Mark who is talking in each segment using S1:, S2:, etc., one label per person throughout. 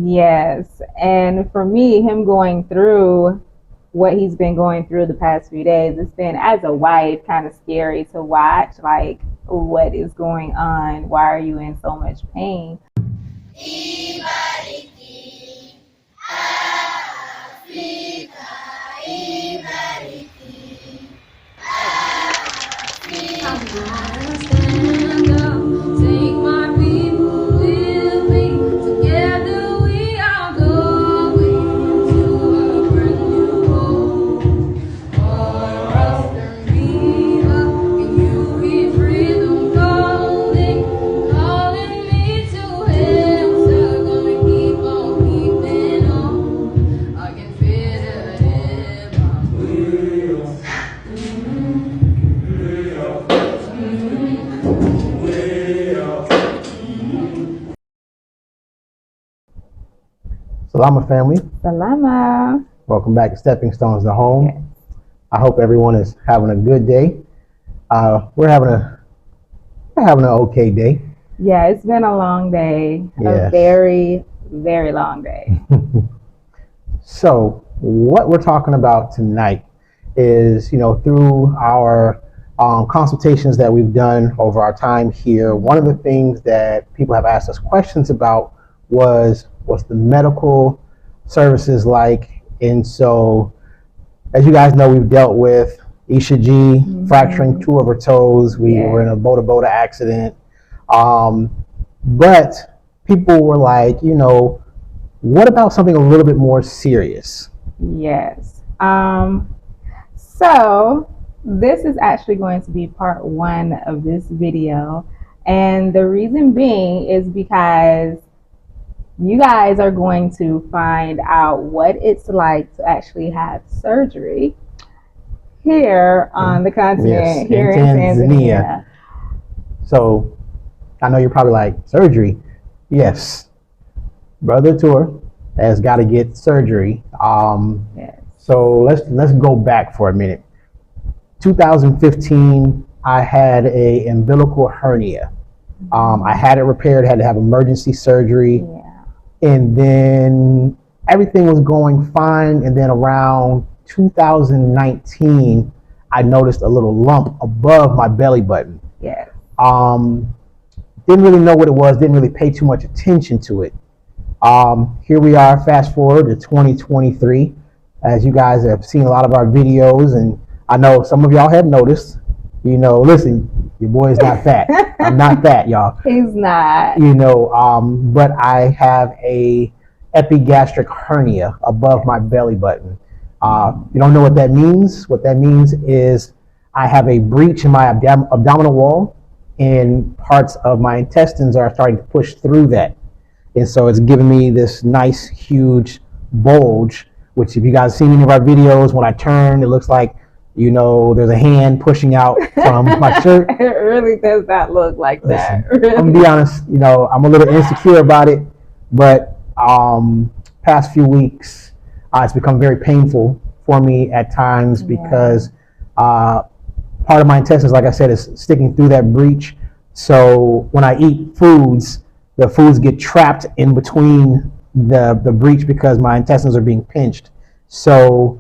S1: Yes. And for me, him going through what he's been going through the past few days, it's been, as a wife, kind of scary to watch. Like, what is going on? Why are you in so much pain?
S2: Ibariki, Africa, Ibariki, Africa. Stand up, take my people with me. Together we are going to a brand new home. For us the river, and you hear freedom calling, calling me to answer. Gonna keep on keeping on. I can feel it in my wheels.
S3: Salama family,
S1: Salama.
S3: welcome back to Stepping Stones to Home.
S1: Yes.
S3: I hope everyone is having a good day. We're having an okay day.
S1: Yeah, it's been a long day. A
S3: Yes.
S1: very, very long day.
S3: So what we're talking about tonight is, through our consultations that we've done over our time here, one of the things that people have asked us questions about was what's the medical services like. And so, as you guys know, we've dealt with Isha G fracturing 2 of her toes. We were in a Boda accident. But people were like, what about something a little bit more serious?
S1: Yes. So this is actually going to be part 1 of this video. And the reason being is because you guys are going to find out what it's like to actually have surgery here on the continent, here in Tanzania.
S3: So I know you're probably like, surgery? Yes. Brother Tour has got to get surgery.
S1: Yes.
S3: So let's go back for a minute. 2015, I had a umbilical hernia. I had it repaired, had to have emergency surgery.
S1: Yeah.
S3: And then everything was going fine. And then around 2019, I noticed a little lump above my belly button.
S1: Yes.
S3: Didn't really know what it was, didn't really pay too much attention to it. Here we are, fast forward to 2023. As you guys have seen a lot of our videos, and I know some of y'all have noticed, listen, your boy is not fat. I'm not fat, y'all.
S1: He's not.
S3: But I have a epigastric hernia above my belly button. You don't know what that means? What that means is I have a breach in my abdominal wall, and parts of my intestines are starting to push through that. And so it's giving me this nice, huge bulge, which if you guys seen any of our videos, when I turn, it looks like, there's a hand pushing out from my shirt.
S1: It really does not look like that.
S3: Listen,
S1: Really.
S3: I'm gonna be honest, I'm a little insecure about it, but past few weeks, it's become very painful for me at times because part of my intestines, like I said, is sticking through that breach. So when I eat foods, the foods get trapped in between the breach because my intestines are being pinched. So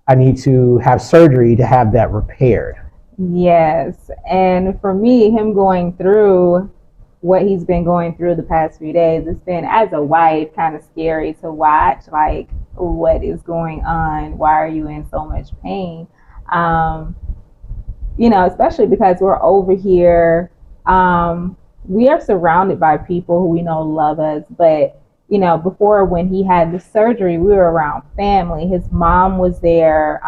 S3: I need to have surgery to have that repaired.
S1: Yes. And for me, him going through what he's been going through the past few days, it's been, as a wife, kind of scary to watch. Like, what is going on? Why are you in so much pain? Especially because we're over here. We are surrounded by people who we know love us, but before, when he had the surgery, we were around family. His mom was there.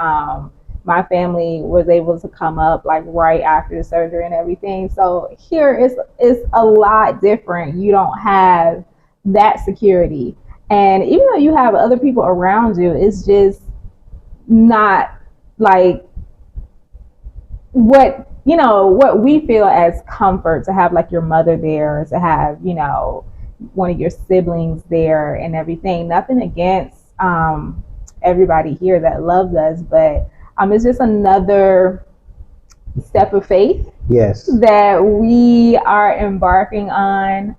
S1: My family was able to come up like right after the surgery and everything. So here it's a lot different. You don't have that security. And even though you have other people around you, it's just not like what we feel as comfort, to have like your mother there, to have one of your siblings there and everything. Nothing against everybody here that loves us, but it's just another step of faith
S3: Yes.
S1: that we are embarking on.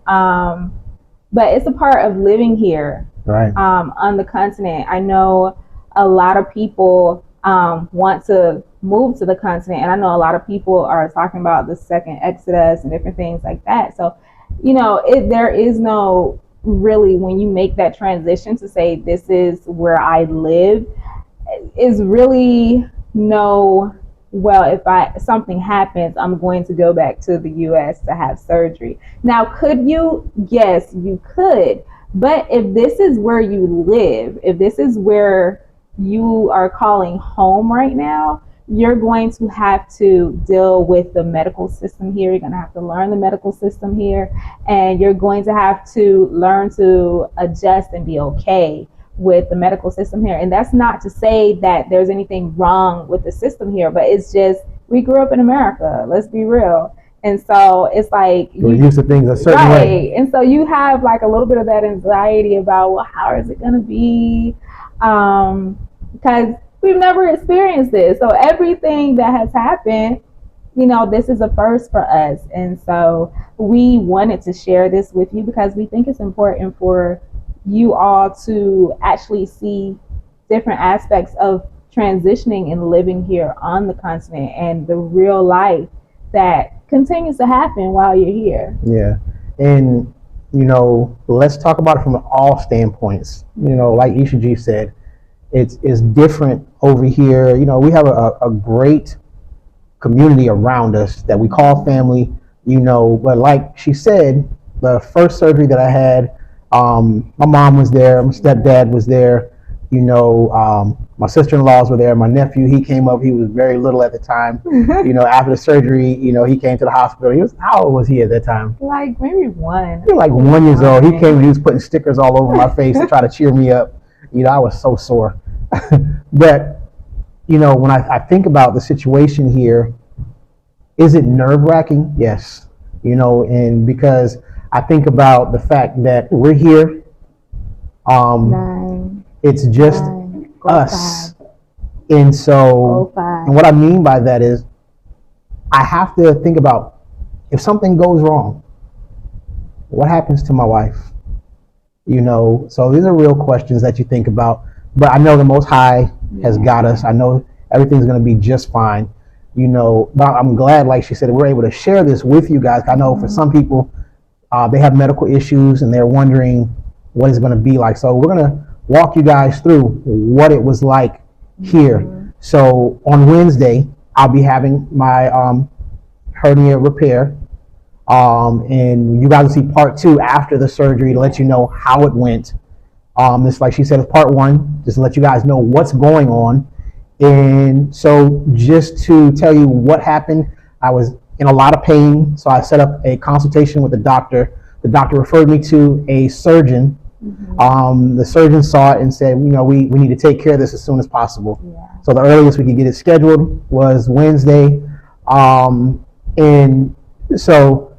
S1: but it's a part of living here,
S3: Right.
S1: on the continent. I know a lot of people want to move to the continent, and I know a lot of people are talking about the second exodus and different things like that. So, there is no really, when you make that transition to say this is where I live, is really no, well, if something happens, I'm going to go back to the US to have surgery. Now, could you? Yes, you could. But if this is where you live, if this is where you are calling home right now, you're going to have to deal with the medical system here. You're going to have to learn the medical system here, and you're going to have to learn to adjust and be okay with the medical system here. And that's not to say that there's anything wrong with the system here, but it's just, we grew up in America. Let's be real. And so it's like,
S3: We're used to things a certain way.
S1: and so you have like a little bit of that anxiety about, well, how is it going to be? Because we've never experienced this. So everything that has happened, this is a first for us. And so we wanted to share this with you because we think it's important for you all to actually see different aspects of transitioning and living here on the continent and the real life that continues to happen while you're here.
S3: Yeah. And, let's talk about it from all standpoints. Like Isha G said, it's different over here. We have a great community around us that we call family, but like she said, the first surgery that I had, my mom was there, my stepdad was there, my sister-in-laws were there, my nephew, he came up, he was very little at the time. After the surgery, he came to the hospital. How old was he at that time?
S1: Like maybe one.
S3: He was like 1 year old. He came and he was putting stickers all over my face to try to cheer me up. I was so sore. But, when I think about the situation here, is it nerve-wracking? Yes. And because I think about the fact that we're here, it's just us.
S1: 5.
S3: And so, and what I mean by that is, I have to think about, if something goes wrong, what happens to my wife? So these are real questions that you think about. But I know the Most High has got us. I know everything's going to be just fine. But I'm glad, like she said, we're able to share this with you guys. I know for some people, they have medical issues and they're wondering what it's going to be like. So we're going to walk you guys through what it was like here. So on Wednesday, I'll be having my hernia repair. And you guys will see part 2 after the surgery to let you know how it went. It's like she said, it's part 1, just to let you guys know what's going on. And so just to tell you what happened, I was in a lot of pain. So I set up a consultation with the doctor. The doctor referred me to a surgeon. The surgeon saw it and said, we need to take care of this as soon as possible. Yeah. So the earliest we could get it scheduled was Wednesday. And so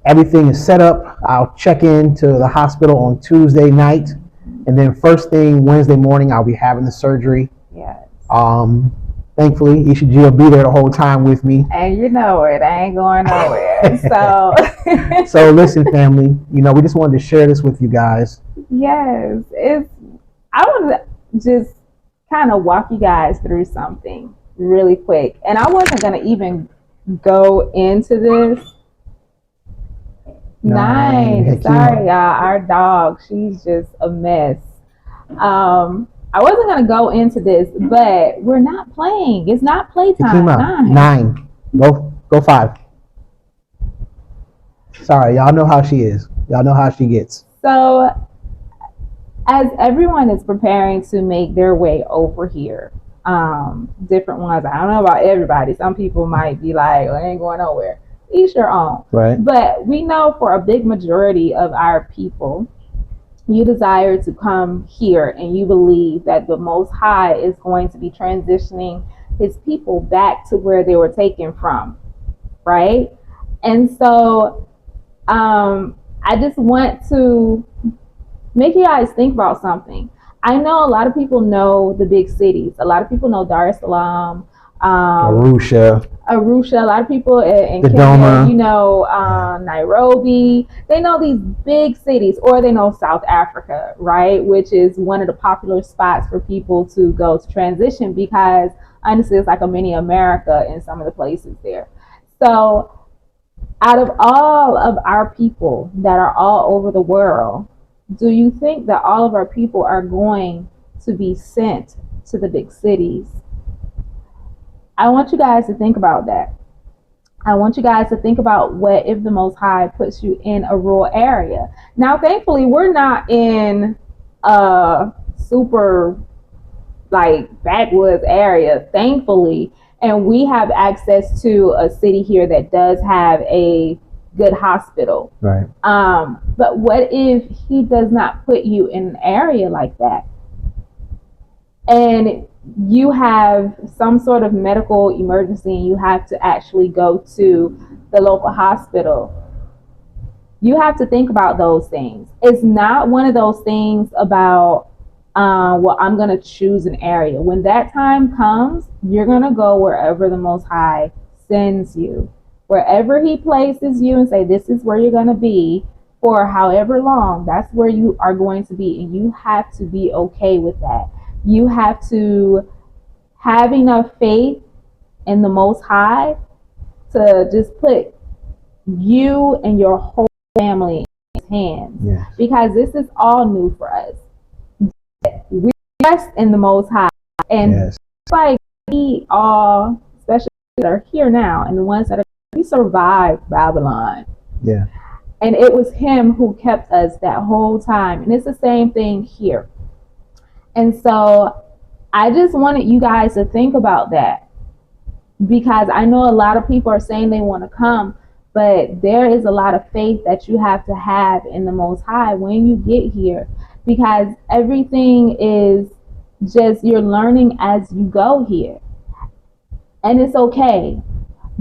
S3: everything is set up. I'll check into the hospital on Tuesday night. And then first thing Wednesday morning, I'll be having the surgery.
S1: Yes.
S3: Thankfully, Isha G will be there the whole time with me.
S1: And you know it, I ain't going nowhere. So
S3: So listen, family, we just wanted to share this with you guys.
S1: Yes, I want to just kind of walk you guys through something really quick. And I wasn't going to even go into this. Nine. Sorry, y'all. Our dog, she's just a mess. I wasn't going to go into this, but we're not playing. It's not playtime.
S3: 9. Go 5. Sorry, y'all know how she is. Y'all know how she gets.
S1: So, as everyone is preparing to make their way over here, different ones, I don't know about everybody. Some people might be like, I ain't going nowhere. Each your own.
S3: Right.
S1: But we know for a big majority of our people, you desire to come here and you believe that the Most High is going to be transitioning his people back to where they were taken from, right? And so I just want to make you guys think about something. I know a lot of people know the big cities. A lot of people know Dar es Salaam,
S3: Arusha.
S1: A lot of people in Kenya,
S3: Dodoma.
S1: you know, Nairobi, they know these big cities, or they know South Africa, right? Which is one of the popular spots for people to go to transition, because honestly, it's like a mini America in some of the places there. So out of all of our people that are all over the world, do you think that all of our people are going to be sent to the big cities? I want you guys to think about that. I want you guys to think about what if the Most High puts you in a rural area. Now, thankfully, we're not in a super like backwoods area, thankfully, and we have access to a city here that does have a good hospital.
S3: Right.
S1: But what if he does not put you in an area like that, and you have some sort of medical emergency and you have to actually go to the local hospital? You have to think about those things. It's not one of those things about, well, I'm going to choose an area. When that time comes, you're going to go wherever the Most High sends you. Wherever he places you and say, this is where you're going to be for however long, that's where you are going to be. And you have to be okay with that. You have to have enough faith in the Most High to just put you and your whole family in his hands.
S3: Yes.
S1: Because this is all new for us. We rest in the Most High. And
S3: Yes.
S1: like we all, especially that are here now, and the ones that are, we survived Babylon.
S3: Yeah.
S1: And it was him who kept us that whole time. And it's the same thing here. And so I just wanted you guys to think about that, because I know a lot of people are saying they want to come, but there is a lot of faith that you have to have in the Most High when you get here, because everything is just, you're learning as you go here. And it's okay,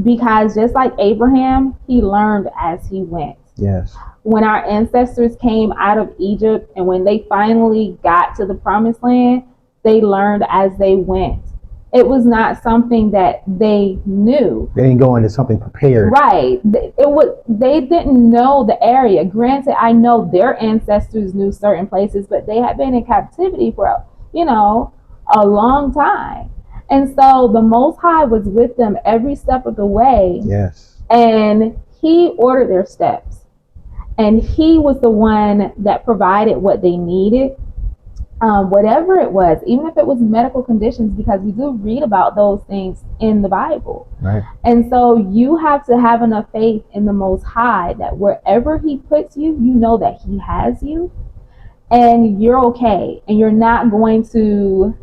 S1: because just like Abraham, he learned as he went.
S3: Yes.
S1: When our ancestors came out of Egypt and when they finally got to the promised land, they learned as they went. It was not something that they knew.
S3: They didn't go into something prepared.
S1: Right. They didn't know the area. Granted, I know their ancestors knew certain places, but they had been in captivity for, a long time. And so the Most High was with them every step of the way.
S3: Yes.
S1: And he ordered their steps. And he was the one that provided what they needed, whatever it was, even if it was medical conditions, because we do read about those things in the Bible.
S3: Right.
S1: And so you have to have enough faith in the Most High that wherever he puts you, you know that he has you and you're okay. And you're not going to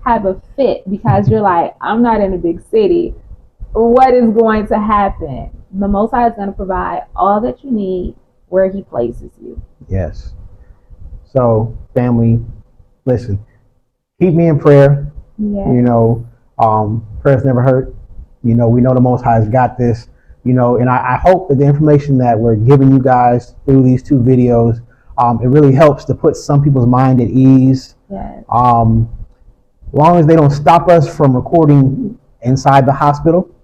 S1: have a fit because you're like, I'm not in a big city. What is going to happen? The Most High is going to provide all that you need where he places you.
S3: Yes. So, family, listen, keep me in prayer.
S1: Yeah.
S3: Prayers never hurt. We know the Most High has got this. And I hope that the information that we're giving you guys through these two videos, it really helps to put some people's mind at ease.
S1: Yes.
S3: As long as they don't stop us from recording inside the hospital,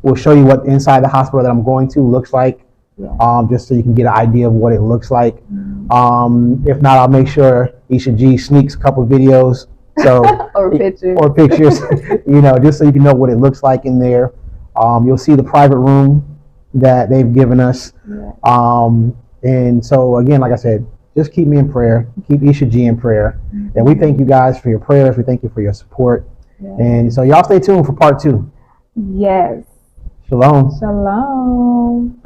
S3: we'll show you what inside the hospital that I'm going to looks like.
S1: Yeah.
S3: Just so you can get an idea of what it looks like.
S1: Mm-hmm.
S3: If not, I'll make sure Isha G sneaks a couple videos, so
S1: or pictures,
S3: just so you can know what it looks like in there. You'll see the private room that they've given us.
S1: Yeah.
S3: And so again, like I said, just keep me in prayer, keep Isha G in prayer,
S1: mm-hmm.
S3: and we thank you guys for your prayers. We thank you for your support, and so y'all stay tuned for part 2.
S1: Yes.
S3: Shalom.
S1: Shalom.